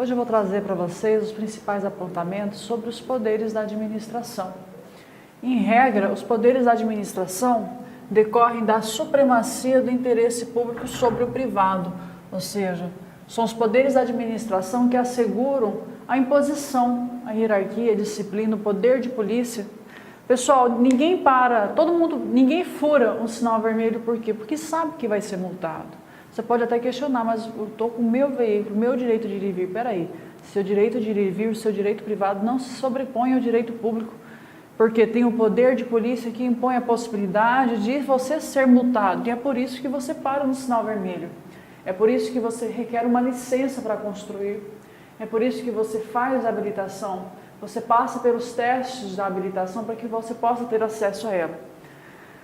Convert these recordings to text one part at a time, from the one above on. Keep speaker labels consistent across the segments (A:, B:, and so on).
A: Hoje eu vou trazer para vocês os principais apontamentos sobre os poderes da administração. Em regra, os poderes da administração decorrem da supremacia do interesse público sobre o privado, ou seja, são os poderes da administração que asseguram a imposição, a hierarquia, a disciplina, o poder de polícia. Pessoal, ninguém ninguém fura um sinal vermelho, por quê? Porque sabe que vai ser multado. Você pode até questionar, mas eu estou com o meu veículo, meu direito de ir e vir. Peraí, seu direito de ir e vir, seu direito privado não se sobrepõe ao direito público, porque tem o poder de polícia que impõe a possibilidade de você ser multado, e é por isso que você para no sinal vermelho. É por isso que você requer uma licença para construir, é por isso que você faz a habilitação, você passa pelos testes da habilitação para que você possa ter acesso a ela.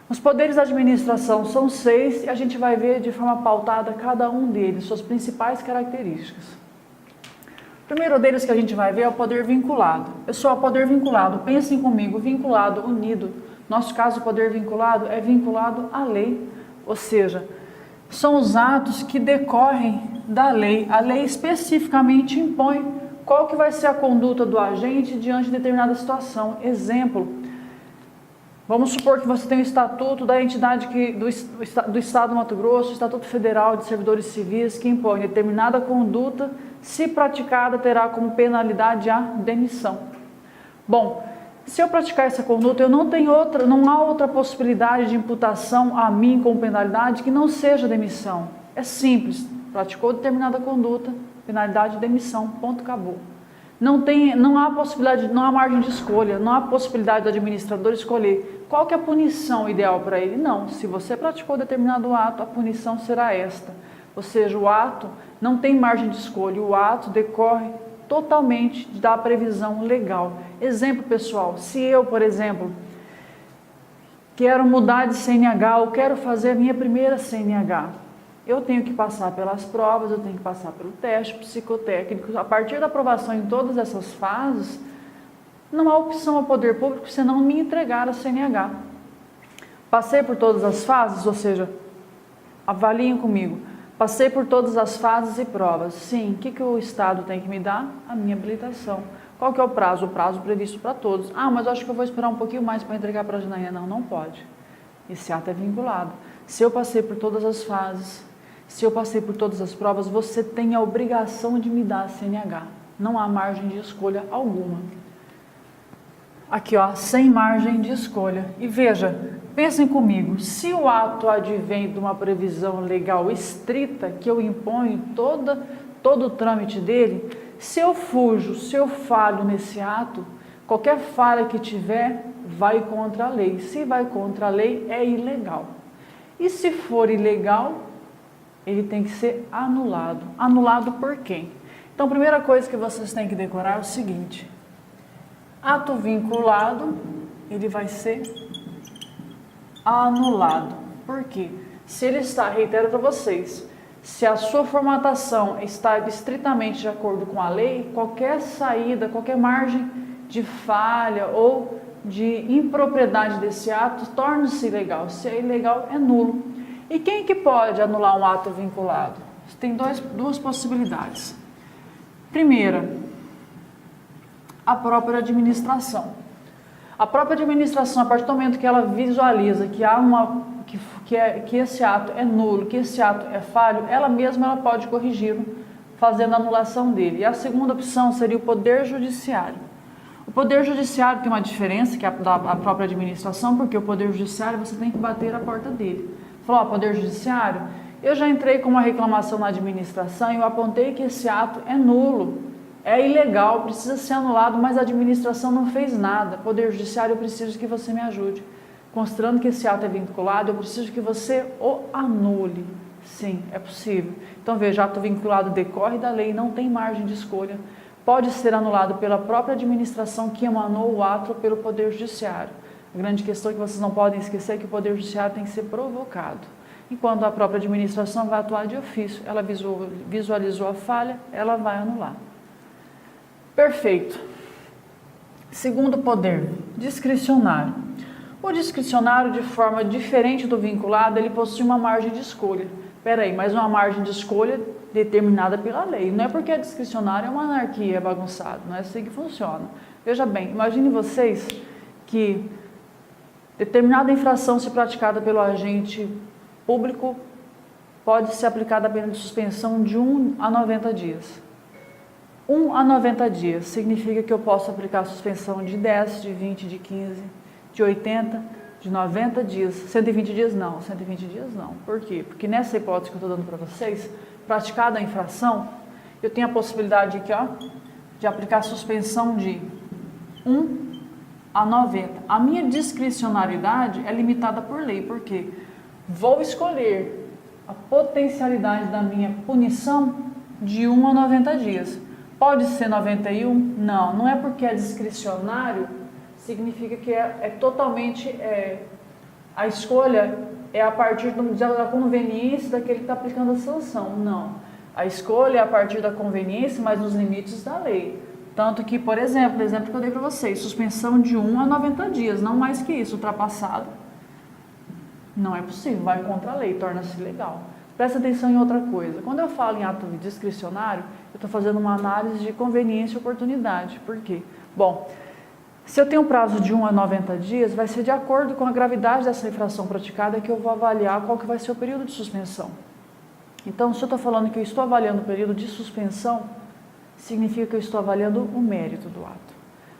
A: Os poderes da administração são 6 e a gente vai ver de forma pautada cada um deles, suas principais características. O primeiro deles que a gente vai ver é o poder vinculado. Pessoal, poder vinculado, pensem comigo, vinculado, unido. Nosso caso, o poder vinculado é vinculado à lei, ou seja, são os atos que decorrem da lei. A lei especificamente impõe qual que vai ser a conduta do agente diante de determinada situação. Exemplo, vamos supor que você tem o estatuto da entidade do Estado do Mato Grosso, o Estatuto Federal de Servidores Civis, que impõe determinada conduta, se praticada, terá como penalidade a demissão. Bom, se eu praticar essa conduta, não há outra possibilidade de imputação a mim como penalidade que não seja demissão. É simples, praticou determinada conduta, penalidade de demissão, ponto, acabou. Não há possibilidade, não há margem de escolha, não há possibilidade do administrador escolher qual que é a punição ideal para ele. Não, se você praticou determinado ato, a punição será esta. Ou seja, o ato não tem margem de escolha, o ato decorre totalmente da previsão legal. Exemplo, pessoal, se eu, por exemplo, quero mudar de CNH ou quero fazer a minha primeira CNH, eu tenho que passar pelas provas, eu tenho que passar pelo teste psicotécnico. A partir da aprovação em todas essas fases, não há opção ao poder público senão me entregar a CNH. Passei por todas as fases, ou seja, avaliem comigo. Passei por todas as fases e provas. Sim, o que o Estado tem que me dar? A minha habilitação. Qual que é o prazo? O prazo previsto para todos. Ah, mas eu acho que eu vou esperar um pouquinho mais para entregar para a Janaína. Não, não pode. Esse ato é vinculado. Se eu passei por todas as fases, se eu passei por todas as provas, você tem a obrigação de me dar a CNH. Não há margem de escolha alguma. Aqui, ó, sem margem de escolha. E veja, pensem comigo, se o ato advém de uma previsão legal estrita, que eu imponho todo o trâmite dele, se eu fujo, se eu falho nesse ato, qualquer falha que tiver, vai contra a lei. Se vai contra a lei, é ilegal. E se for ilegal, ele tem que ser anulado. Anulado por quem? Então, a primeira coisa que vocês têm que decorar é o seguinte: ato vinculado, ele vai ser anulado. Por quê? Se ele está, reitero para vocês, se a sua formatação está estritamente de acordo com a lei, qualquer saída, qualquer margem de falha ou de impropriedade desse ato torna-se ilegal. Se é ilegal, é nulo. E quem que pode anular um ato vinculado? Tem duas possibilidades. Primeira, a própria administração. A própria administração, a partir do momento que ela visualiza que há que esse ato é nulo, que esse ato é falho, ela mesma pode corrigi-lo, fazendo a anulação dele. E a segunda opção seria o Poder Judiciário. O Poder Judiciário tem uma diferença que é a própria administração, porque o Poder Judiciário você tem que bater a porta dele. Falou, ó, Poder Judiciário, eu já entrei com uma reclamação na administração e eu apontei que esse ato é nulo, é ilegal, precisa ser anulado, mas a administração não fez nada. Poder Judiciário, eu preciso que você me ajude. Considerando que esse ato é vinculado, eu preciso que você o anule. Sim, é possível. Então veja, ato vinculado decorre da lei, não tem margem de escolha. Pode ser anulado pela própria administração que emanou o ato ou pelo Poder Judiciário. A grande questão que vocês não podem esquecer é que o Poder Judiciário tem que ser provocado. Enquanto a própria administração vai atuar de ofício, ela visualizou a falha, ela vai anular. Perfeito. Segundo poder, discricionário. O O discricionário, de forma diferente do vinculado, ele possui uma margem de escolha. Peraí, mas uma margem de escolha determinada pela lei. Não é porque é discricionário, é uma anarquia, é bagunçado. Não é assim que funciona. Veja bem, imagine vocês que determinada infração, se praticada pelo agente público, pode ser aplicada a pena de suspensão de 1 a 90 dias. 1 a 90 dias significa que eu posso aplicar a suspensão de 10, de 20, de 15, de 80, de 90 dias. 120 dias não, 120 dias não. Por quê? Porque nessa hipótese que eu estou dando para vocês, praticada a infração, eu tenho a possibilidade aqui, ó, de aplicar a suspensão de 1 a 90. A minha discricionariedade é limitada por lei, porque vou escolher a potencialidade da minha punição de 1 a 90 dias. Pode ser 91? Não, não é porque é discricionário, significa que é totalmente, a escolha é a partir da conveniência daquele que está aplicando a sanção. Não, a escolha é a partir da conveniência, mas nos limites da lei. Tanto que, por exemplo, o exemplo que eu dei para vocês, suspensão de 1 a 90 dias, não mais que isso, ultrapassado, não é possível, vai contra a lei, torna-se ilegal. Presta atenção em outra coisa. Quando eu falo em ato discricionário, eu estou fazendo uma análise de conveniência e oportunidade. Por quê? Bom, se eu tenho um prazo de 1 a 90 dias, vai ser de acordo com a gravidade dessa infração praticada que eu vou avaliar qual que vai ser o período de suspensão. Então, se eu estou falando que eu estou avaliando o período de suspensão, significa que eu estou avaliando o mérito do ato.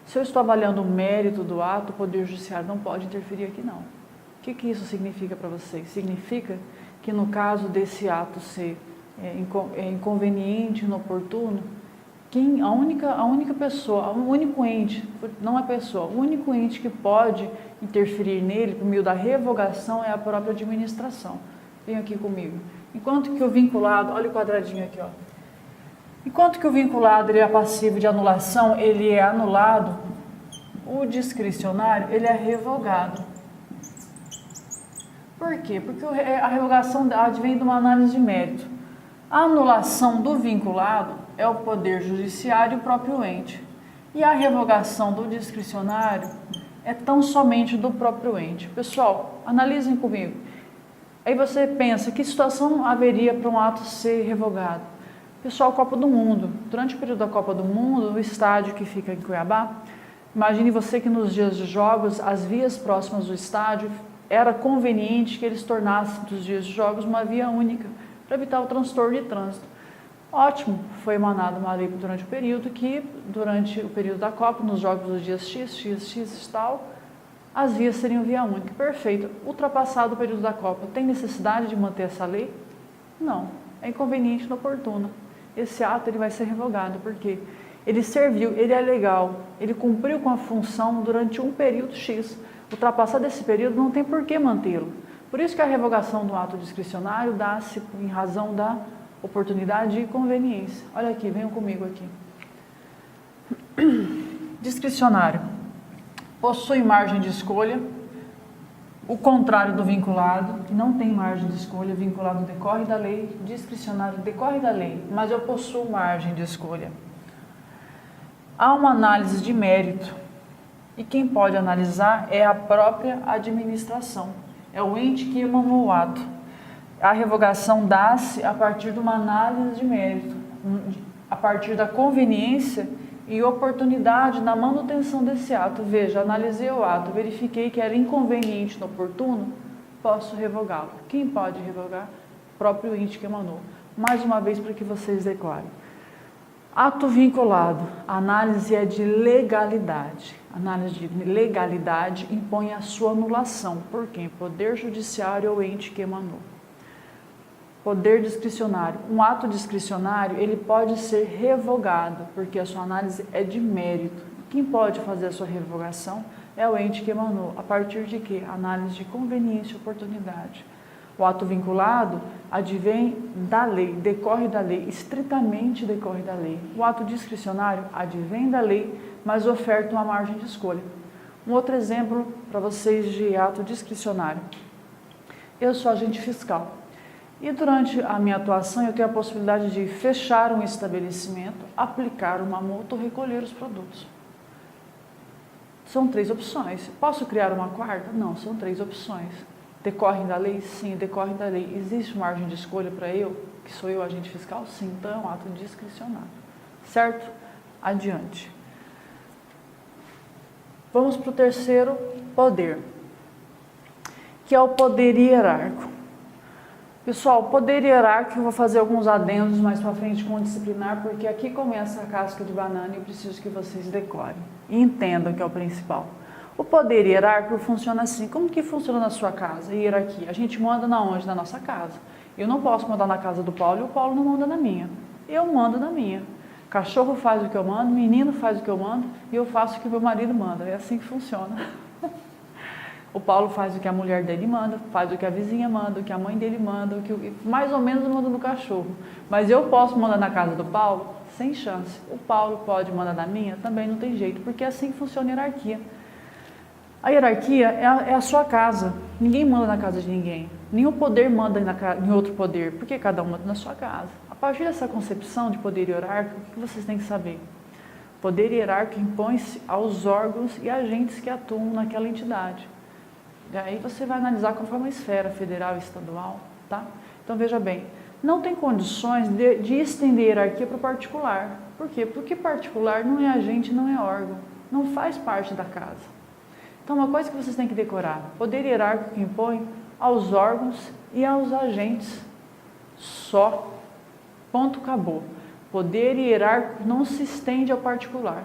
A: Se eu estou avaliando o mérito do ato, o Poder Judiciário não pode interferir aqui não. O que isso significa para vocês? Significa que no caso desse ato ser inconveniente, inoportuno, a única pessoa, o único ente, não a pessoa, o único ente que pode interferir nele por meio da revogação é a própria administração. Vem aqui comigo. Enquanto que o vinculado, olha o quadradinho aqui, ó. Enquanto que o vinculado ele é passivo de anulação, ele é anulado, o discricionário ele é revogado. Por quê? Porque a revogação advém de uma análise de mérito. A anulação do vinculado é o Poder Judiciário e o próprio ente. E a revogação do discricionário é tão somente do próprio ente. Pessoal, analisem comigo. Aí você pensa, que situação haveria para um ato ser revogado? Pessoal, Copa do Mundo. Durante o período da Copa do Mundo, o estádio que fica em Cuiabá, imagine você que nos dias de jogos, as vias próximas do estádio, era conveniente que eles tornassem dos dias de jogos uma via única, para evitar o transtorno de trânsito. Ótimo, foi emanada uma lei durante o período que, durante o período da Copa, nos jogos dos dias X e tal, as vias seriam via única. Perfeito. Ultrapassado o período da Copa, tem necessidade de manter essa lei? Não. É inconveniente e inoportuno. Esse ato ele vai ser revogado, porque ele serviu, ele é legal, ele cumpriu com a função durante um período X. Ultrapassado esse período, não tem por que mantê-lo. Por isso que a revogação do ato discricionário dá-se em razão da oportunidade e conveniência. Olha aqui, venham comigo aqui. Discricionário. Possui margem de escolha. O contrário do vinculado, que não tem margem de escolha, vinculado decorre da lei, discricionário decorre da lei, mas eu possuo margem de escolha. Há uma análise de mérito, e quem pode analisar é a própria administração, é o ente que emanou o ato. A revogação dá-se a partir de uma análise de mérito, a partir da conveniência e oportunidade na manutenção desse ato. Veja, analisei o ato, verifiquei que era inconveniente e inoportuno, posso revogá-lo. Quem pode revogar? O próprio ente que emanou. Mais uma vez para que vocês decorem. Ato vinculado, a análise é de legalidade. A análise de legalidade impõe a sua anulação. Por quem? Poder Judiciário ou ente que emanou. Poder discricionário. Um ato discricionário, ele pode ser revogado, porque a sua análise é de mérito. Quem pode fazer a sua revogação é o ente que emanou. A partir de quê? Análise de conveniência e oportunidade. O ato vinculado advém da lei, decorre da lei, estritamente decorre da lei. O ato discricionário advém da lei, mas oferta uma margem de escolha. Um outro exemplo para vocês de ato discricionário. Eu sou agente fiscal. E durante a minha atuação eu tenho a possibilidade de fechar um estabelecimento, aplicar uma multa ou recolher os produtos. São 3 opções. Posso criar uma quarta? Não, são 3 opções. Decorrem da lei? Sim, decorrem da lei. Existe margem de escolha para eu, que sou eu, agente fiscal? Sim, então é um ato discricionário. Certo? Adiante. Vamos para o terceiro poder, que é o poder hierárquico. Pessoal, poder hierárquico, eu vou fazer alguns adendos mais para frente com o disciplinar, porque aqui começa a casca de banana e eu preciso que vocês decorem e entendam que é o principal. O poder hierárquico funciona assim. Como que funciona na sua casa? Hierarquia. A gente manda na onde? Na nossa casa. Eu não posso mandar na casa do Paulo e o Paulo não manda na minha. Eu mando na minha. Cachorro faz o que eu mando, menino faz o que eu mando e eu faço o que meu marido manda. É assim que funciona. O Paulo faz o que a mulher dele manda, faz o que a vizinha manda, o que a mãe dele manda, o que mais ou menos manda no cachorro. Mas eu posso mandar na casa do Paulo? Sem chance. O Paulo pode mandar na minha? Também não tem jeito, porque é assim que funciona a hierarquia. A hierarquia é a sua casa. Ninguém manda na casa de ninguém. Nenhum poder manda em outro poder, porque cada um manda na sua casa. A partir dessa concepção de poder hierárquico, o que vocês têm que saber? Poder hierárquico impõe-se aos órgãos e agentes que atuam naquela entidade. E aí você vai analisar conforme a esfera federal e estadual, tá? Então veja bem, não tem condições de estender a hierarquia para o particular. Por quê? Porque particular não é agente, não é órgão, não faz parte da casa. Então uma coisa que vocês têm que decorar, poder hierárquico que impõe aos órgãos e aos agentes. Só. Ponto, acabou. Poder hierárquico não se estende ao particular.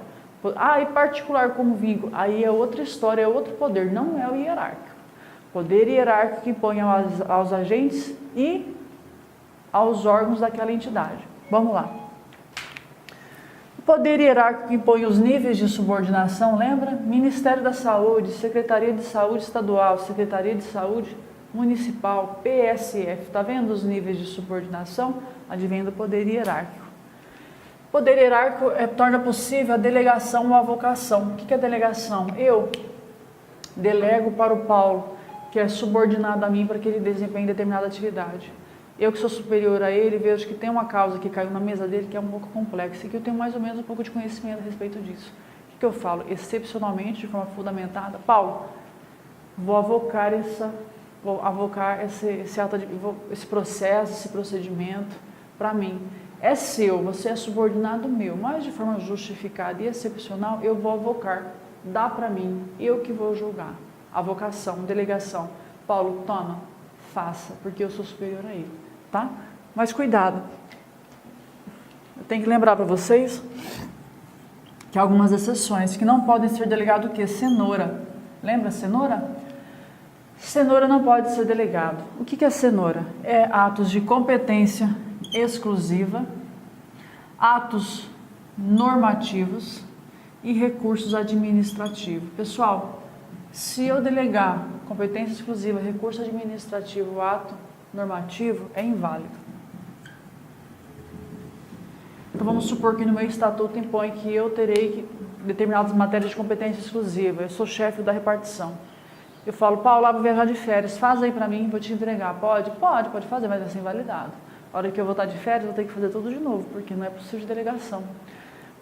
A: E particular como vínculo? Aí é outra história, é outro poder, não é o hierárquico. Poder hierárquico que impõe aos agentes e aos órgãos daquela entidade. Vamos lá. O poder hierárquico que impõe os níveis de subordinação, lembra? Ministério da Saúde, Secretaria de Saúde Estadual, Secretaria de Saúde Municipal, PSF. Está vendo os níveis de subordinação? Advém do poder hierárquico. O poder hierárquico torna possível a delegação ou a avocação. O que é delegação? Eu delego para o Paulo, que é subordinado a mim para que ele desempenhe determinada atividade. Eu que sou superior a ele, vejo que tem uma causa que caiu na mesa dele que é um pouco complexa e que eu tenho mais ou menos um pouco de conhecimento a respeito disso. O que eu falo? Excepcionalmente, de forma fundamentada, Paulo, vou avocar esse processo, esse procedimento para mim. É seu, você é subordinado meu, mas de forma justificada e excepcional, eu vou avocar. Dá para mim, eu que vou julgar. Avocação, delegação. Paulo, toma, faça, porque eu sou superior a ele, tá? Mas cuidado. Eu tenho que lembrar para vocês que há algumas exceções, que não podem ser delegado o quê? Cenoura. Lembra cenoura? Cenoura não pode ser delegado. O que é cenoura? É atos de competência exclusiva, atos normativos e recursos administrativos. Pessoal, se eu delegar competência exclusiva, recurso administrativo, ato normativo, é inválido. Então vamos supor que no meu estatuto impõe que eu terei determinadas matérias de competência exclusiva, eu sou chefe da repartição. Eu falo, Paulo, vou viajar de férias, faz aí para mim, vou te entregar. Pode? Pode fazer, mas vai ser invalidado. A hora que eu vou estar de férias, eu vou ter que fazer tudo de novo, porque não é possível de delegação.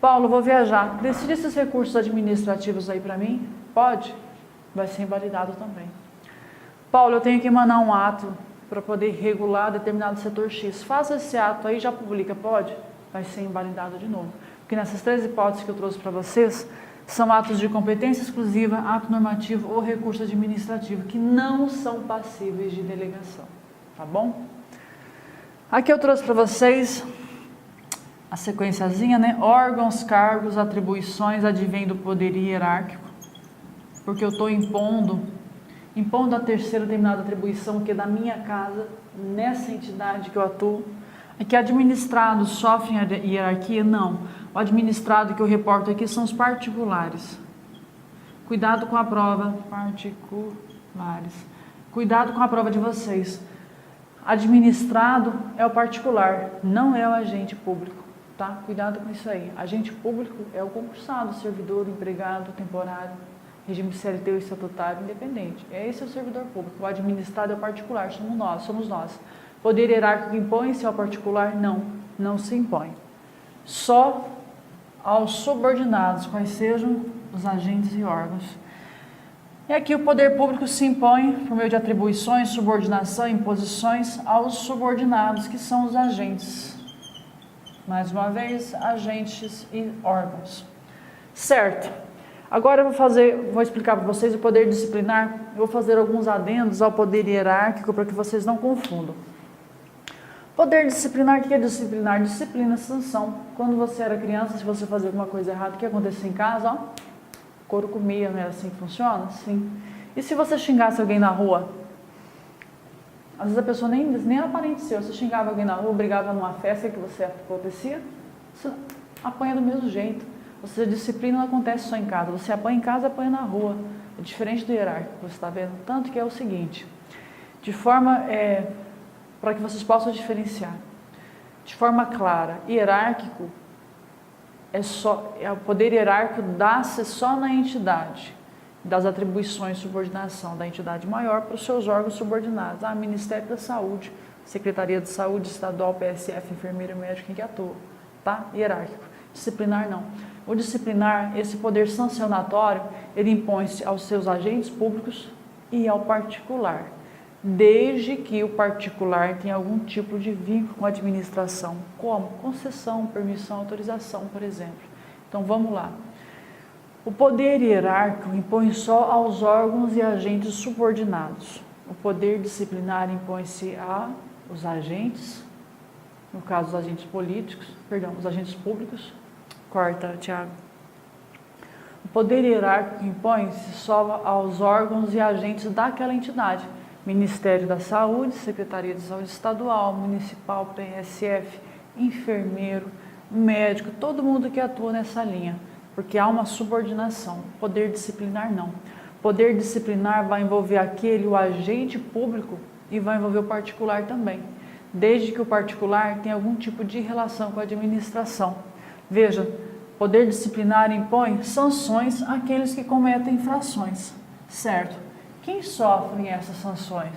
A: Paulo, vou viajar, decide esses recursos administrativos aí para mim? Pode? Vai ser invalidado também. Paulo, eu tenho que mandar um ato para poder regular determinado setor X. Faça esse ato aí, já publica, pode? Vai ser invalidado de novo. Porque nessas 3 hipóteses que eu trouxe para vocês, são atos de competência exclusiva, ato normativo ou recurso administrativo, que não são passíveis de delegação. Tá bom? Aqui eu trouxe para vocês a sequenciazinha, né? Órgãos, cargos, atribuições advêm do poder hierárquico, porque eu estou impondo a terceira determinada atribuição que é da minha casa, nessa entidade que eu atuo. Aqui administrados sofrem a hierarquia? Não. O administrado que eu reporto aqui são os particulares. Cuidado com a prova, particulares. Cuidado com a prova de vocês. Administrado é o particular, não é o agente público, tá? Cuidado com isso aí. Agente público é o concursado, servidor, empregado, temporário, regime CLT ou estatutário, independente. Esse é o servidor público. O administrado é o particular, somos nós. Poder hierárquico impõe-se ao particular? Não se impõe. Só aos subordinados, quais sejam os agentes e órgãos. E aqui o poder público se impõe por meio de atribuições, subordinação e imposições aos subordinados, que são os agentes. Mais uma vez, agentes e órgãos. Certo. Agora eu vou explicar para vocês o poder disciplinar. Eu vou fazer alguns adendos ao poder hierárquico para que vocês não confundam. Poder disciplinar, o que é disciplinar? Disciplina, sanção. Quando você era criança, se você fazia alguma coisa errada, o que acontecia em casa? Ó, couro comia, não era assim que funciona? Sim. E se você xingasse alguém na rua? Às vezes a pessoa nem era parente seu. Você xingava alguém na rua, brigava numa festa, o que você acontecia? Você apanha do mesmo jeito. Ou seja, a disciplina não acontece só em casa. Você apanha em casa, apanha na rua. É diferente do hierárquico, você está vendo? Tanto que é o seguinte, de forma, para que vocês possam diferenciar, de forma clara, hierárquico, o poder hierárquico dá-se só na entidade, das atribuições de subordinação da entidade maior para os seus órgãos subordinados. Ministério da Saúde, Secretaria de Saúde Estadual, PSF, enfermeiro, médico, quem que atua, tá? Hierárquico. Disciplinar não. O disciplinar, esse poder sancionatório, ele impõe-se aos seus agentes públicos e ao particular, desde que o particular tenha algum tipo de vínculo com a administração, como concessão, permissão, autorização, por exemplo. Então vamos lá. O poder hierárquico impõe só aos órgãos e agentes subordinados. O poder disciplinar impõe-se aos agentes, no caso os agentes políticos, os agentes públicos. Corta, Tiago. O poder hierárquico impõe-se só aos órgãos e agentes daquela entidade. Ministério da Saúde, Secretaria de Saúde Estadual, Municipal, PSF, enfermeiro, médico, todo mundo que atua nessa linha, porque há uma subordinação. Poder disciplinar não. Poder disciplinar vai envolver o agente público e vai envolver o particular também, desde que o particular tenha algum tipo de relação com a administração. Veja, poder disciplinar impõe sanções àqueles que cometem infrações, certo? Quem sofre essas sanções?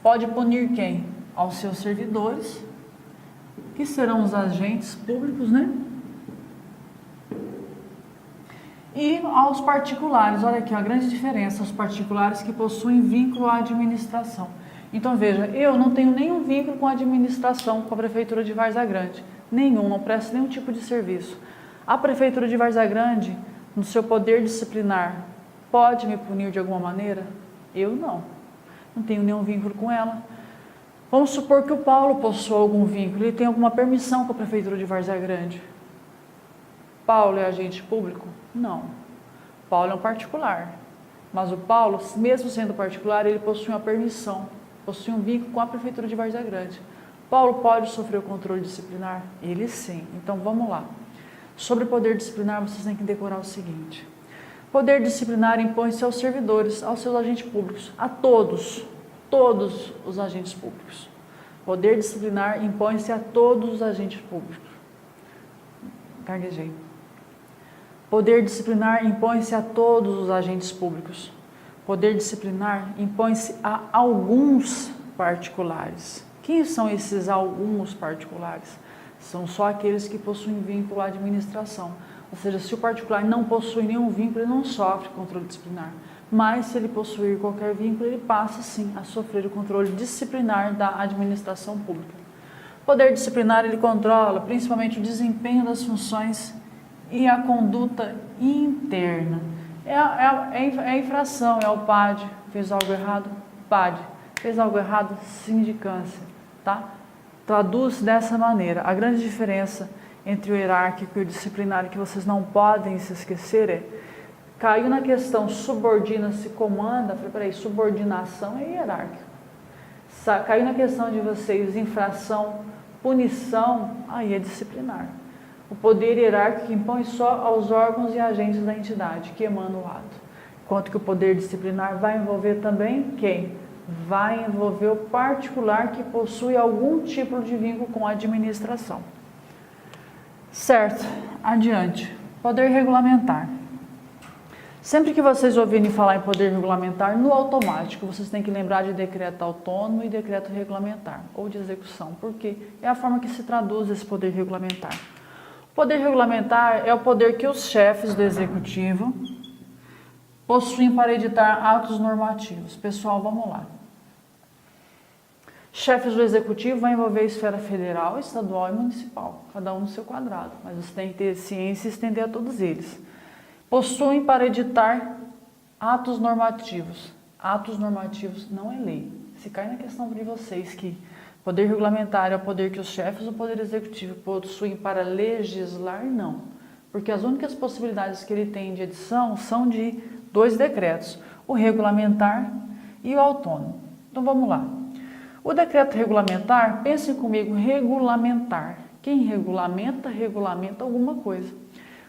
A: Pode punir quem? Aos seus servidores, que serão os agentes públicos, né? E aos particulares, olha aqui, a grande diferença, os particulares que possuem vínculo à administração. Então veja, eu não tenho nenhum vínculo com a administração, com a Prefeitura de Várzea Grande. Nenhum, não presto nenhum tipo de serviço. A Prefeitura de Várzea Grande, no seu poder disciplinar, pode me punir de alguma maneira? Eu não tenho nenhum vínculo com ela. Vamos supor que o Paulo possua algum vínculo, ele tem alguma permissão com a Prefeitura de Várzea Grande. Paulo é agente público? Não. Paulo é um particular. Mas o Paulo, mesmo sendo particular, ele possui uma permissão, possui um vínculo com a Prefeitura de Várzea Grande. Paulo pode sofrer o controle disciplinar? Ele sim. Então vamos lá. Sobre o poder disciplinar, vocês têm que decorar o seguinte. Poder disciplinar impõe-se aos servidores, aos seus agentes públicos, a todos os agentes públicos. Poder disciplinar impõe-se a todos os agentes públicos. Carguejei. Poder disciplinar impõe-se a todos os agentes públicos. Poder disciplinar impõe-se a alguns particulares. Quem são esses alguns particulares? São só aqueles que possuem vínculo à administração. Ou seja, se o particular não possui nenhum vínculo, ele não sofre controle disciplinar. Mas se ele possuir qualquer vínculo, ele passa sim a sofrer o controle disciplinar da administração pública. O poder disciplinar, ele controla principalmente o desempenho das funções e a conduta interna. É a infração, é o PAD. Fez algo errado? PAD. Fez algo errado? Sindicância. Tá? Traduz dessa maneira. A grande diferença entre o hierárquico e o disciplinar, que vocês não podem se esquecer, caiu na questão subordina-se, comanda. Falei, peraí, subordinação é hierárquico. Caiu na questão de vocês, infração, punição, aí é disciplinar. O poder hierárquico impõe só aos órgãos e agentes da entidade que emanam o ato. Enquanto que o poder disciplinar vai envolver também quem? Vai envolver o particular que possui algum tipo de vínculo com a administração. Certo, adiante. Poder regulamentar. Sempre que vocês ouvirem falar em poder regulamentar, no automático, vocês têm que lembrar de decreto autônomo e decreto regulamentar, ou de execução, porque é a forma que se traduz esse poder regulamentar. Poder regulamentar é o poder que os chefes do executivo possuem para editar atos normativos. Pessoal, vamos lá. Chefes do executivo vai envolver a esfera federal, estadual e municipal, cada um no seu quadrado, mas você tem que ter ciência e estender a todos eles. Possuem para editar atos normativos. Atos normativos não é lei. Se cai na questão de vocês que poder regulamentar é o poder que os chefes do poder executivo possuem para legislar, não. Porque as únicas possibilidades que ele tem de edição são de 2 decretos, o regulamentar e o autônomo. Então vamos lá. O decreto regulamentar, pensem comigo, regulamentar. Quem regulamenta, regulamenta alguma coisa.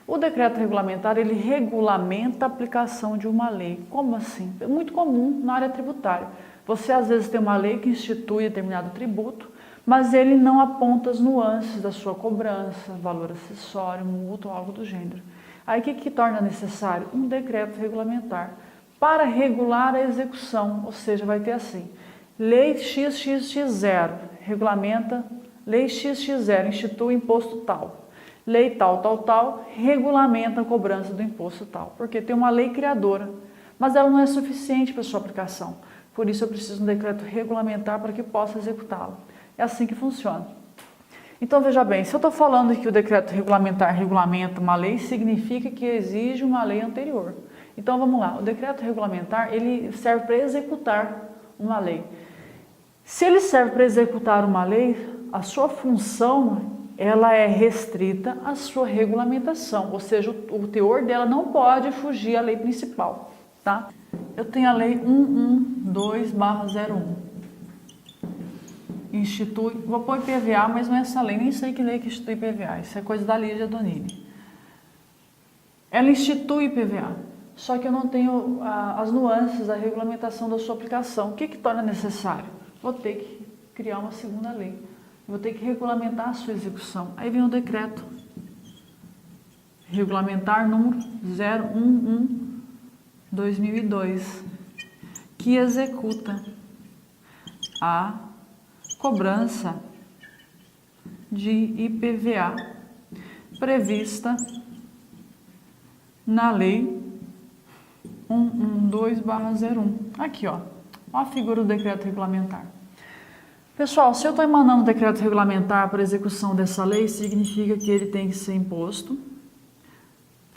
A: O decreto regulamentar, ele regulamenta a aplicação de uma lei. Como assim? É muito comum na área tributária. Você às vezes tem uma lei que institui determinado tributo, mas ele não aponta as nuances da sua cobrança, valor acessório, multa ou algo do gênero. Aí o que torna necessário? Um decreto regulamentar para regular a execução, ou seja, vai ter assim, lei XXX0, regulamenta, lei XXX0, institui imposto tal. Lei tal, regulamenta a cobrança do imposto tal. Porque tem uma lei criadora, mas ela não é suficiente para sua aplicação. Por isso eu preciso de um decreto regulamentar para que possa executá-lo. É assim que funciona. Então veja bem, se eu estou falando que o decreto regulamentar regulamenta uma lei, significa que exige uma lei anterior. Então vamos lá, o decreto regulamentar ele serve para executar uma lei. Se ele serve para executar uma lei, a sua função ela é restrita à sua regulamentação, ou seja, o teor dela não pode fugir à lei principal, tá? Eu tenho a lei 112/01. Institui, vou pôr IPVA, mas não é essa lei, nem sei que lei que institui IPVA, isso é coisa da Lígia Donini. Ela institui IPVA, só que eu não tenho as nuances da regulamentação da sua aplicação. O que torna necessário? Vou ter que criar uma segunda lei. Vou ter que regulamentar a sua execução. Aí vem o decreto regulamentar número 011/2002, que executa a cobrança de IPVA prevista na lei 112/01. Aqui, ó a figura do decreto regulamentar. Pessoal, se eu estou emanando um decreto regulamentar para execução dessa lei, significa que ele tem que ser imposto.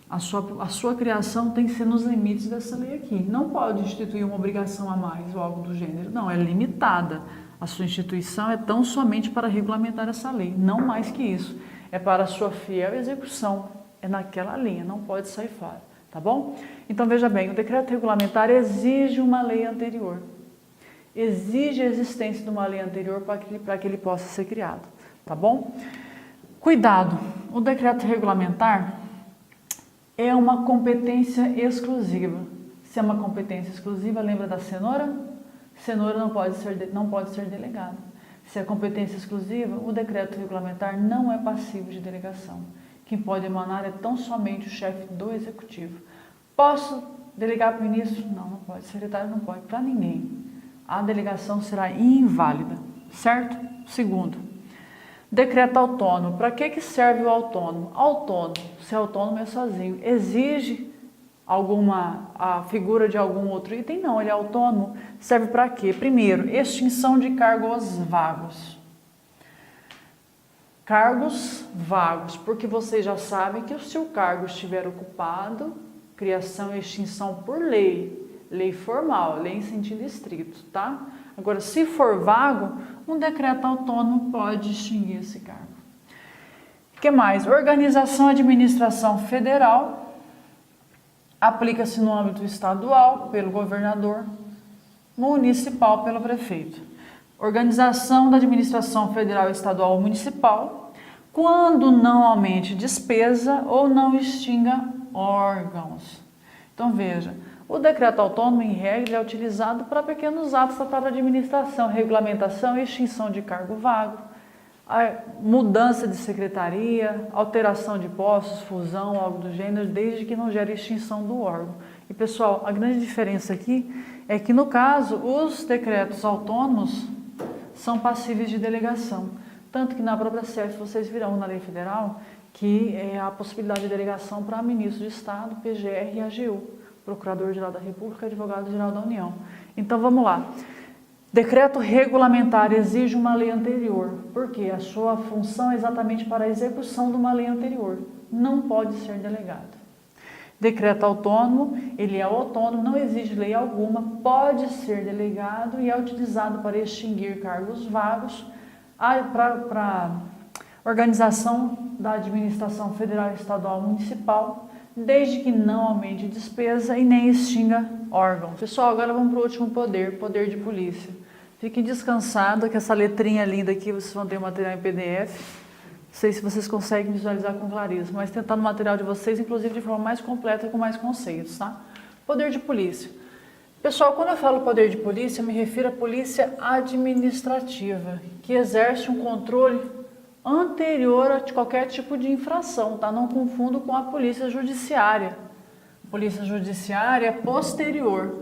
A: A sua criação tem que ser nos limites dessa lei aqui. Não pode instituir uma obrigação a mais ou algo do gênero. Não, é limitada. A sua instituição é tão somente para regulamentar essa lei, não mais que isso. É para a sua fiel execução. É naquela linha, não pode sair fora. Tá bom? Então veja bem, o decreto regulamentar exige uma lei anterior. Exige a existência de uma lei anterior para que ele possa ser criado, tá bom? Cuidado, o decreto regulamentar é uma competência exclusiva. Se é uma competência exclusiva, lembra da cenoura? Cenoura não pode ser delegada. Se é competência exclusiva, o decreto regulamentar não é passivo de delegação. Quem pode emanar é tão somente o chefe do executivo. Posso delegar para o ministro? Não, não pode. Secretário não pode, para ninguém. A delegação será inválida, certo? Segundo, decreto autônomo. Para que serve o autônomo? Autônomo, se é autônomo é sozinho. Exige a figura de algum outro item? Não, ele é autônomo. Serve para quê? Primeiro, extinção de cargos vagos. Cargos vagos, porque vocês já sabem que se o cargo estiver ocupado, criação e extinção por lei. Lei formal, lei em sentido estrito, tá? Agora, se for vago, um decreto autônomo pode extinguir esse cargo. O que mais? Organização e administração federal aplica-se no âmbito estadual, pelo governador, municipal, pelo prefeito. Organização da administração federal, estadual ou municipal, quando não aumente despesa ou não extinga órgãos. Então, veja, o decreto autônomo, em regra, é utilizado para pequenos atos da própria administração, regulamentação e extinção de cargo vago, a mudança de secretaria, alteração de postos, fusão, algo do gênero, desde que não gere extinção do órgão. E, pessoal, a grande diferença aqui é que, no caso, os decretos autônomos são passíveis de delegação. Tanto que na própria CEF vocês virão na lei federal que é a possibilidade de delegação para ministro de Estado, PGR e AGU, Procurador-Geral da República e Advogado-Geral da União. Então vamos lá. Decreto regulamentar exige uma lei anterior, porque a sua função é exatamente para a execução de uma lei anterior. Não pode ser delegado. Decreto autônomo, ele é autônomo, não exige lei alguma, pode ser delegado e é utilizado para extinguir cargos vagos para organização da administração federal, estadual, municipal, desde que não aumente despesa e nem extinga órgão. Pessoal, agora vamos para o último poder, poder de polícia. Fiquem descansados que essa letrinha linda aqui, vocês vão ter o material em PDF. Não sei se vocês conseguem visualizar com clareza, mas tentar no material de vocês, inclusive de forma mais completa e com mais conceitos, tá? Poder de polícia. Pessoal, quando eu falo poder de polícia, eu me refiro à polícia administrativa, que exerce um controle anterior a qualquer tipo de infração, tá? Não confundo com a polícia judiciária. A polícia judiciária é posterior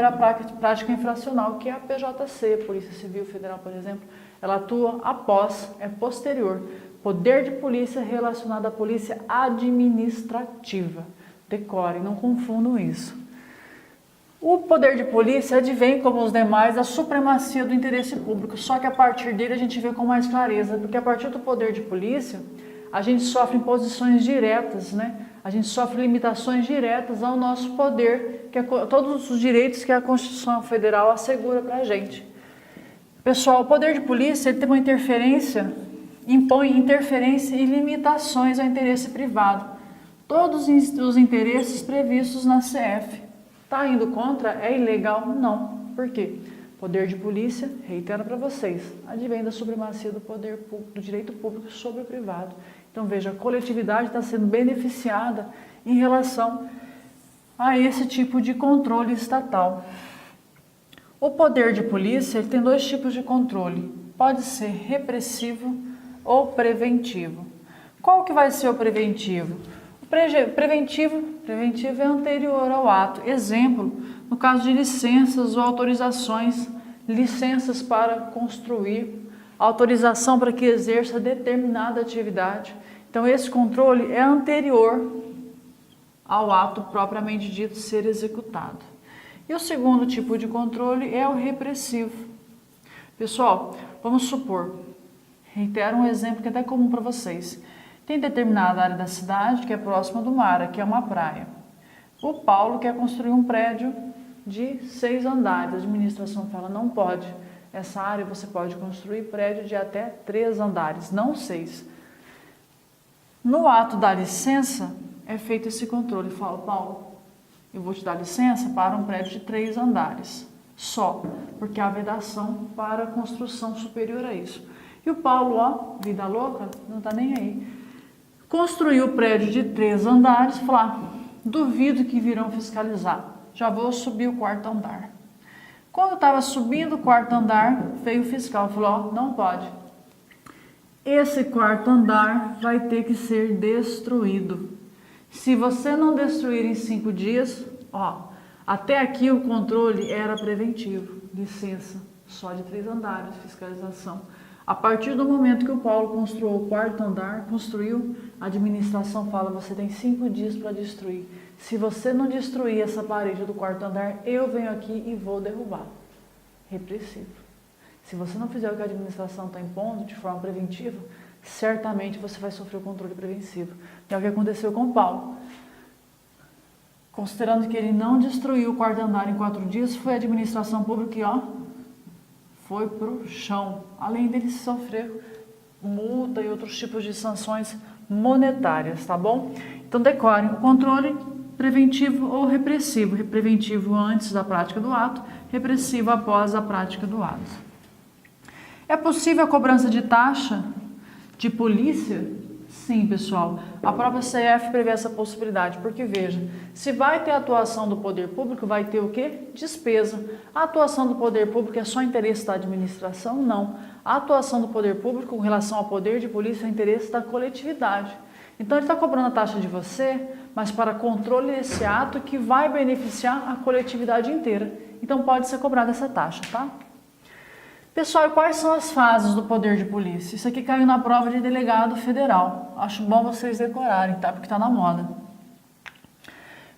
A: à prática infracional, que é a PJC, Polícia Civil Federal, por exemplo. Ela atua após, é posterior. Poder de polícia relacionado à polícia administrativa. Decorem, não confundam isso. O poder de polícia advém, como os demais, da supremacia do interesse público, só que a partir dele a gente vê com mais clareza, porque a partir do poder de polícia, a gente sofre imposições diretas, né? A gente sofre limitações diretas ao nosso poder, que é todos os direitos que a Constituição Federal assegura para a gente. Pessoal, o poder de polícia ele tem uma interferência, impõe interferência e limitações ao interesse privado. Todos os interesses previstos na CF. Está indo contra? É ilegal? Não. Por quê? Poder de polícia, reitero para vocês, advém da supremacia do poder público, do direito público sobre o privado. Então veja, a coletividade está sendo beneficiada em relação a esse tipo de controle estatal. O poder de polícia ele tem dois tipos de controle. Pode ser repressivo ou preventivo. Qual que vai ser o preventivo? O preventivo é anterior ao ato. Exemplo, no caso de licenças ou autorizações, licenças para construir, autorização para que exerça determinada atividade. Então, esse controle é anterior ao ato propriamente dito ser executado. E o segundo tipo de controle é o repressivo. Pessoal, vamos supor, reitero um exemplo que é até comum para vocês. Tem determinada área da cidade que é próxima do mar, que é uma praia. O Paulo quer construir um prédio de 6 andares. A administração fala, não pode. Essa área você pode construir prédio de até 3 andares, não 6. No ato da licença, é feito esse controle. Fala, Paulo, eu vou te dar licença para um prédio de 3 andares, só, porque há vedação para construção superior a isso. E o Paulo, ó, vida louca, não está nem aí. Construiu o prédio de 3 andares, falou, duvido que virão fiscalizar, já vou subir o 4º andar. Quando estava subindo o 4º andar, veio o fiscal, falou, não pode. Esse 4º andar vai ter que ser destruído. Se você não destruir em 5 dias, ó, até aqui o controle era preventivo, licença, só de 3 andares, fiscalização. A partir do momento que o Paulo construiu o 4º andar, a administração fala, você tem 5 dias para destruir. Se você não destruir essa parede do 4º andar, eu venho aqui e vou derrubar. Repressivo. Se você não fizer o que a administração está impondo de forma preventiva, certamente você vai sofrer o controle preventivo. É o que aconteceu com o Paulo. Considerando que ele não destruiu o 4º andar em 4 dias, foi a administração pública que, ó, foi para o chão. Além dele sofrer multa e outros tipos de sanções monetárias, tá bom? Então decorem o controle preventivo ou repressivo. Preventivo antes da prática do ato, repressivo após a prática do ato. É possível a cobrança de taxa de polícia? Sim, pessoal. A própria CF prevê essa possibilidade, porque veja, se vai ter atuação do poder público, vai ter o quê? Despesa. A atuação do poder público é só interesse da administração? Não. A atuação do poder público com relação ao poder de polícia é interesse da coletividade. Então ele está cobrando a taxa de você, mas para controle desse ato que vai beneficiar a coletividade inteira. Então pode ser cobrada essa taxa, tá? Pessoal, e quais são as fases do poder de polícia? Isso aqui caiu na prova de delegado federal. Acho bom vocês decorarem, tá? Porque tá na moda.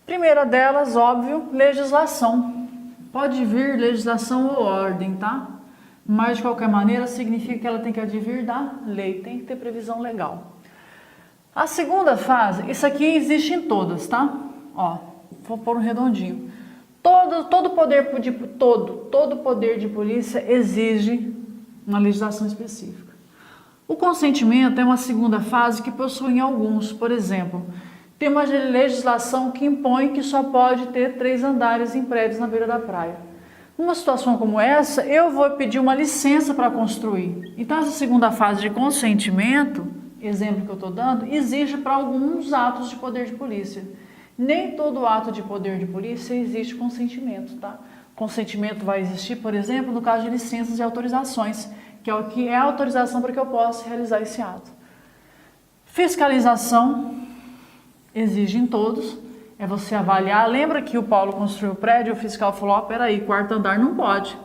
A: Primeira delas, óbvio, legislação. Pode vir legislação ou ordem, tá? Mas, de qualquer maneira, significa que ela tem que advir da lei, tem que ter previsão legal. A segunda fase, isso aqui existe em todas, tá? Ó, vou pôr um redondinho. Todo poder de polícia exige uma legislação específica. O consentimento é uma segunda fase que possuem alguns. Por exemplo, tem uma legislação que impõe que só pode ter 3 andares em prédios na beira da praia. Numa situação como essa, eu vou pedir uma licença para construir. Então, essa segunda fase de consentimento, exemplo que eu estou dando, exige para alguns atos de poder de polícia. Nem todo ato de poder de polícia existe consentimento, tá? Consentimento vai existir, por exemplo, no caso de licenças e autorizações, que é o que é a autorização para que eu possa realizar esse ato. Fiscalização exige em todos, é você avaliar. Lembra que o Paulo construiu o prédio, o fiscal falou, peraí, 4º andar não pode,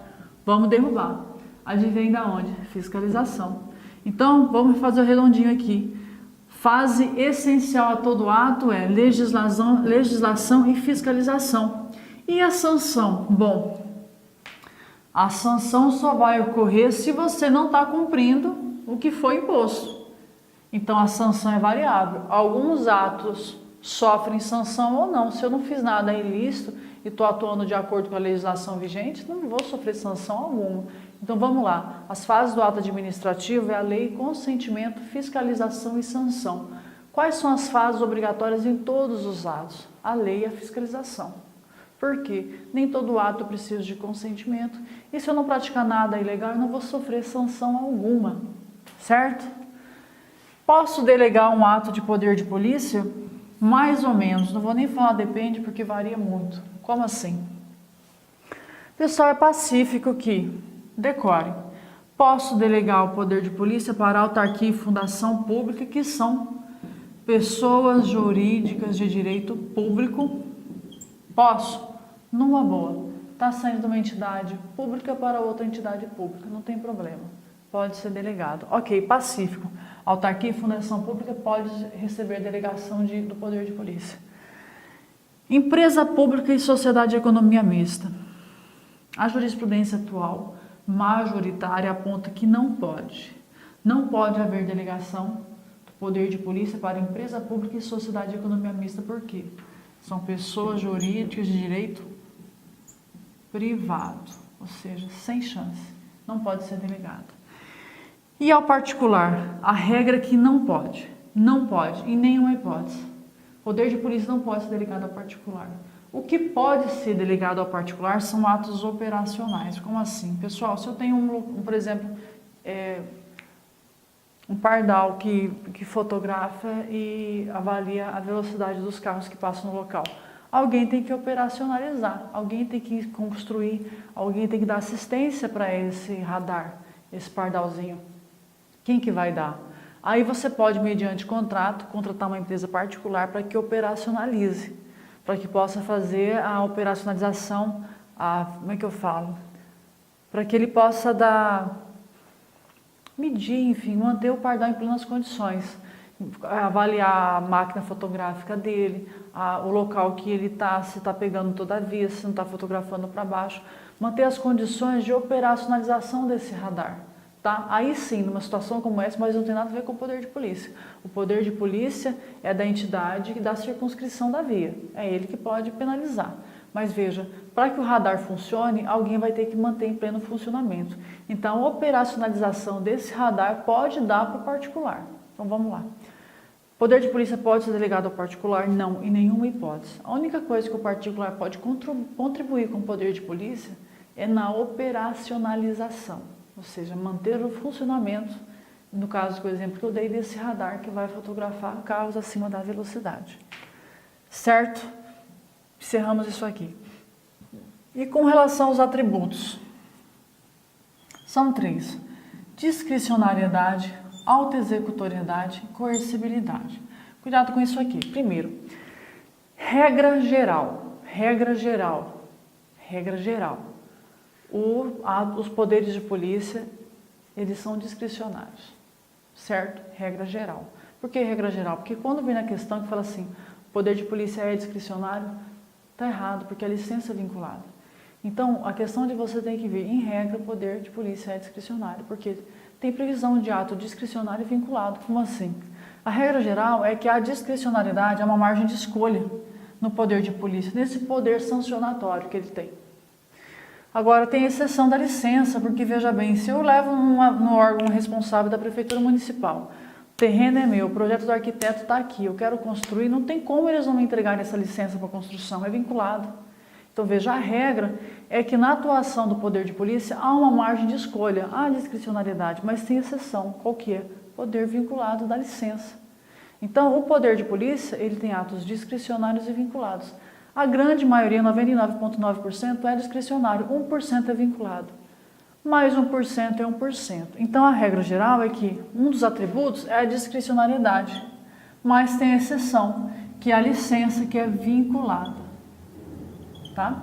A: vamos derrubar. Advém da onde? Fiscalização. Então, vamos fazer o redondinho aqui. Fase essencial a todo ato é legislação e fiscalização. E a sanção? Bom, a sanção só vai ocorrer se você não está cumprindo o que foi imposto. Então, a sanção é variável. Alguns atos sofrem sanção ou não. Se eu não fiz nada ilícito e estou atuando de acordo com a legislação vigente, não vou sofrer sanção alguma. Então vamos lá, as fases do ato administrativo é a lei, consentimento, fiscalização e sanção. Quais são as fases obrigatórias em todos os atos? A lei e a fiscalização. Por quê? Nem todo ato precisa de consentimento e se eu não praticar nada ilegal, eu não vou sofrer sanção alguma, certo? Posso delegar um ato de poder de polícia? Mais ou menos, não vou nem falar depende porque varia muito. Como assim? Pessoal, é pacífico que, decore, posso delegar o poder de polícia para autarquia e fundação pública, que são pessoas jurídicas de direito público. Posso? Numa boa. Está saindo de uma entidade pública para outra entidade pública, não tem problema. Pode ser delegado. Ok, pacífico. Autarquia e fundação pública pode receber delegação do poder de polícia. Empresa pública e sociedade de economia mista. A jurisprudência atual majoritária aponta que não pode haver delegação do poder de polícia para empresa pública e sociedade de economia mista. Por quê? São pessoas jurídicas de direito privado, ou seja, sem chance, não pode ser delegado. E ao particular, a regra é que não pode, em nenhuma hipótese. Poder de polícia não pode ser delegado ao particular. O que pode ser delegado ao particular são atos operacionais. Como assim? Pessoal, se eu tenho, por exemplo, um pardal que fotografa e avalia a velocidade dos carros que passam no local, alguém tem que operacionalizar, alguém tem que construir, alguém tem que dar assistência para esse radar, esse pardalzinho. Quem que vai dar? Aí você pode, mediante contrato, contratar uma empresa particular para que operacionalize, para que possa fazer a operacionalização, como é que eu falo? Para que ele possa medir, enfim, manter o pardal em plenas condições, avaliar a máquina fotográfica dele, o local que ele está, se está pegando toda a via, se não está fotografando para baixo, manter as condições de operacionalização desse radar. Tá? Aí sim, numa situação como essa, mas não tem nada a ver com o poder de polícia. O poder de polícia é da entidade da circunscrição da via. É ele que pode penalizar. Mas veja, para que o radar funcione, alguém vai ter que manter em pleno funcionamento. Então, a operacionalização desse radar pode dar para o particular. Então, vamos lá. Poder de polícia pode ser delegado ao particular? Não, em nenhuma hipótese. A única coisa que o particular pode contribuir com o poder de polícia é na operacionalização. Ou seja, manter o funcionamento, no caso do exemplo que eu dei, desse radar que vai fotografar carros acima da velocidade. Certo? Encerramos isso aqui. E com relação aos atributos, são 3. Discricionariedade, autoexecutoriedade e coercibilidade. Cuidado com isso aqui. Primeiro, regra geral. os poderes de polícia, eles são discricionários, certo? Regra geral. Por que regra geral? Porque quando vem na questão que fala assim, o poder de polícia é discricionário, está errado, porque a licença é vinculada. Então, a questão de você tem que ver, em regra, o poder de polícia é discricionário, porque tem previsão de ato discricionário vinculado. Como assim? A regra geral é que a discricionariedade é uma margem de escolha no poder de polícia, nesse poder sancionatório que ele tem. Agora, tem exceção da licença, porque, veja bem, se eu levo no órgão responsável da Prefeitura Municipal, o terreno é meu, o projeto do arquiteto está aqui, eu quero construir, não tem como eles não me entregarem essa licença para construção, é vinculado. Então, veja, a regra é que na atuação do poder de polícia há uma margem de escolha, há discricionariedade, mas tem exceção. Qual que é? Poder vinculado da licença. Então, o poder de polícia, ele tem atos discricionários e vinculados. A grande maioria, 99,9%, é discricionário, 1% é vinculado. Mais 1% é 1%. Então, a regra geral é que um dos atributos é a discricionariedade, mas tem exceção, que é a licença, que é vinculada. Tá?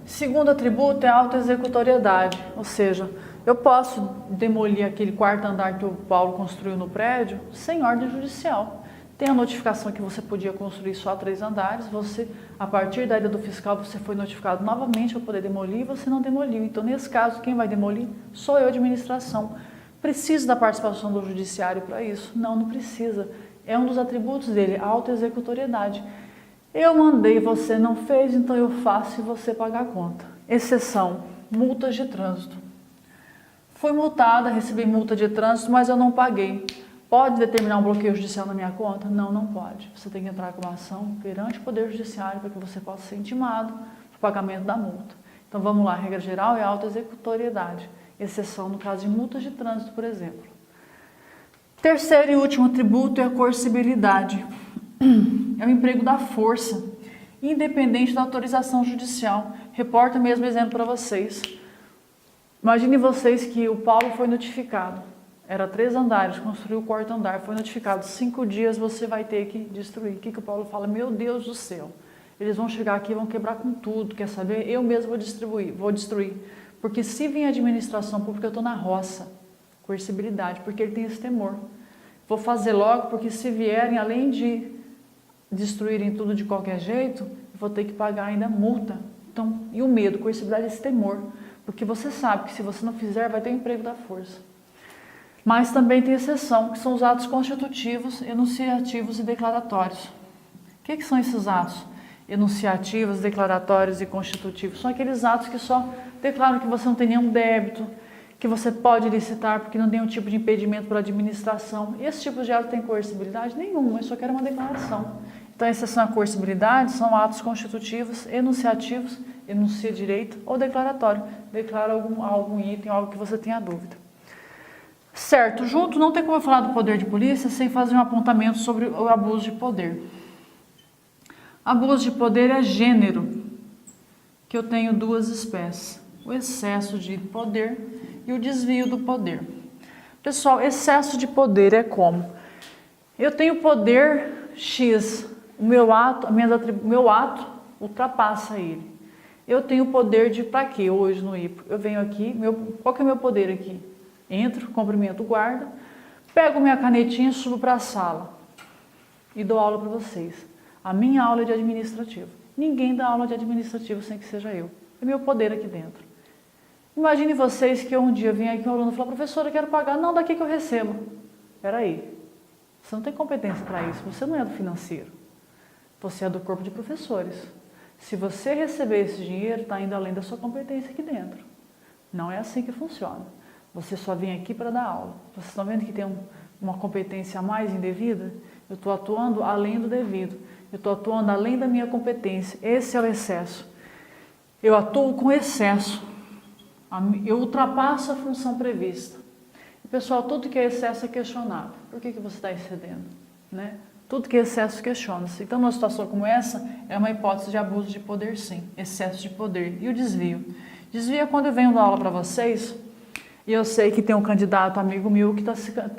A: Segundo atributo é a autoexecutoriedade, ou seja, eu posso demolir aquele quarto andar que o Paulo construiu no prédio sem ordem judicial. Tem a notificação que você podia construir só 3 andares, você, a partir da ida do fiscal, você foi notificado novamente para poder demolir e você não demoliu. Então, nesse caso, quem vai demolir sou eu, administração. Precisa da participação do judiciário para isso? Não, não precisa. É um dos atributos dele, a autoexecutoriedade. Eu mandei, você não fez, então eu faço e você paga a conta. Exceção, multas de trânsito. Fui multada, recebi multa de trânsito, mas eu não paguei. Pode determinar um bloqueio judicial na minha conta? Não, não pode. Você tem que entrar com uma ação perante o Poder Judiciário para que você possa ser intimado para o pagamento da multa. Então vamos lá, a regra geral é a autoexecutoriedade. Exceção no caso de multas de trânsito, por exemplo. Terceiro e último atributo é a coercibilidade. É o emprego da força, independente da autorização judicial. Reporto o mesmo exemplo para vocês. Imagine vocês que o Paulo foi notificado. Era 3 andares, construiu o 4º andar, foi notificado. 5 dias você vai ter que destruir. O que o Paulo fala? Meu Deus do céu, eles vão chegar aqui e vão quebrar com tudo. Quer saber? Eu mesmo vou destruir. Porque se vem administração pública, eu estou na roça. Coercibilidade, porque ele tem esse temor. Vou fazer logo, porque se vierem, além de destruírem tudo de qualquer jeito, vou ter que pagar ainda multa. Então, e o medo, coercibilidade é esse temor. Porque você sabe que se você não fizer, vai ter o emprego da força. Mas também tem exceção, que são os atos constitutivos, enunciativos e declaratórios. O que são esses atos? Enunciativos, declaratórios e constitutivos. São aqueles atos que só declaram que você não tem nenhum débito, que você pode licitar porque não tem nenhum tipo de impedimento para a administração. E esse tipo de ato tem coercibilidade? Nenhuma, eu só quero uma declaração. Então, a exceção à coercibilidade são atos constitutivos, enunciativos, enuncia direito, ou declaratório. Declara algum item, algo que você tenha dúvida. Certo, junto, não tem como eu falar do poder de polícia sem fazer um apontamento sobre o abuso de poder. Abuso de poder é gênero, que eu tenho 2 espécies. O excesso de poder e o desvio do poder. Pessoal, excesso de poder é como? Eu tenho poder X, o meu ato ultrapassa ele. Eu tenho poder de para quê hoje no IPO? Eu venho aqui, qual que é o meu poder aqui? Entro, cumprimento o guarda, pego minha canetinha, subo para a sala e dou aula para vocês. A minha aula é de administrativo. Ninguém dá aula de administrativo sem que seja eu. É meu poder aqui dentro. Imagine vocês que eu um dia vim aqui um aluno e falou, professora, eu quero pagar. Não, daqui que eu recebo. Espera aí. Você não tem competência para isso. Você não é do financeiro. Você é do corpo de professores. Se você receber esse dinheiro, está indo além da sua competência aqui dentro. Não é assim que funciona. Você só vem aqui para dar aula. Vocês estão vendo que tem uma competência a mais indevida? Eu estou atuando além do devido. Eu estou atuando além da minha competência. Esse é o excesso. Eu atuo com excesso. Eu ultrapasso a função prevista. E, pessoal, tudo que é excesso é questionado. Por que você está excedendo? Né? Tudo que é excesso questiona-se. Então, numa situação como essa, é uma hipótese de abuso de poder, sim. Excesso de poder. E o desvio? Desvio é quando eu venho dar aula para vocês e eu sei que tem um candidato amigo meu que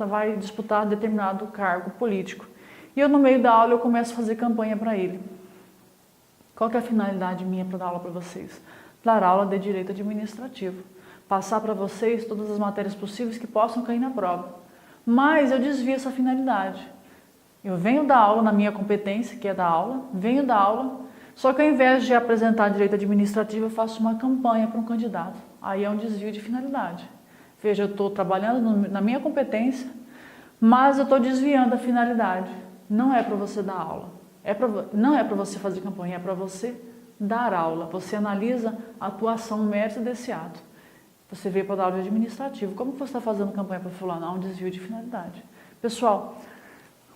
A: vai disputar determinado cargo político. E eu, no meio da aula, eu começo a fazer campanha para ele. Qual que é a finalidade minha para dar aula para vocês? dar aula de direito administrativo, passar para vocês todas as matérias possíveis que possam cair na prova. Mas eu desvio essa finalidade. Eu venho dar aula na minha competência, que é dar aula, venho dar aula, só que ao invés de apresentar direito administrativo, eu faço uma campanha para um candidato. Aí é um desvio de finalidade. Veja, eu estou trabalhando na minha competência, mas eu estou desviando a finalidade. Não é para você dar aula, não é para você fazer campanha, é para você dar aula. Você analisa a atuação, o mérito desse ato. Você veio para dar aula de administrativo. Como que você está fazendo campanha para fulano? Há um desvio de finalidade. Pessoal,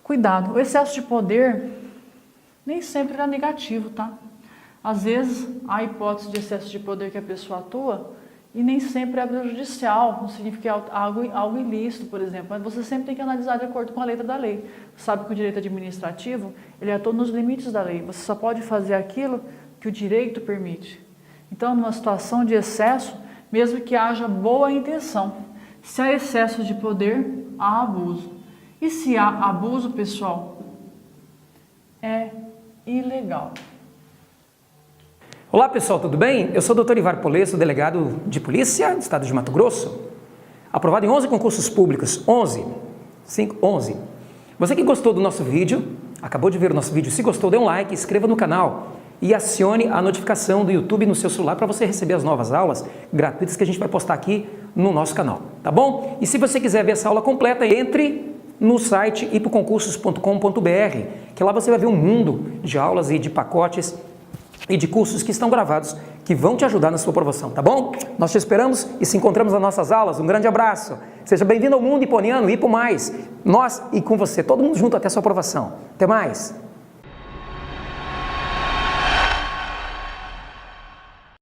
A: cuidado. O excesso de poder nem sempre é negativo, tá? Às vezes, há hipótese de excesso de poder que a pessoa atua e nem sempre é prejudicial, não significa que é algo ilícito, por exemplo. Mas você sempre tem que analisar de acordo com a letra da lei. Você sabe que o direito administrativo, ele atua nos limites da lei. Você só pode fazer aquilo que o direito permite. Então, numa situação de excesso, mesmo que haja boa intenção, se há excesso de poder, há abuso. E se há abuso, pessoal, é ilegal.
B: Olá pessoal, tudo bem? Eu sou o Dr. Ivar Polesso, delegado de polícia do estado de Mato Grosso, aprovado em 11 concursos públicos, 11. Você que gostou do nosso vídeo, acabou de ver o nosso vídeo, se gostou, dê um like, inscreva no canal e acione a notificação do YouTube no seu celular para você receber as novas aulas gratuitas que a gente vai postar aqui no nosso canal, tá bom? E se você quiser ver essa aula completa, entre no site ipoconcursos.com.br, que lá você vai ver um mundo de aulas e de pacotes e de cursos que estão gravados, que vão te ajudar na sua aprovação, tá bom? Nós te esperamos e se encontramos nas nossas aulas. Um grande abraço. Seja bem-vindo ao mundo hiponiano, Hipo Mais. Nós e com você, todo mundo junto até a sua aprovação. Até mais.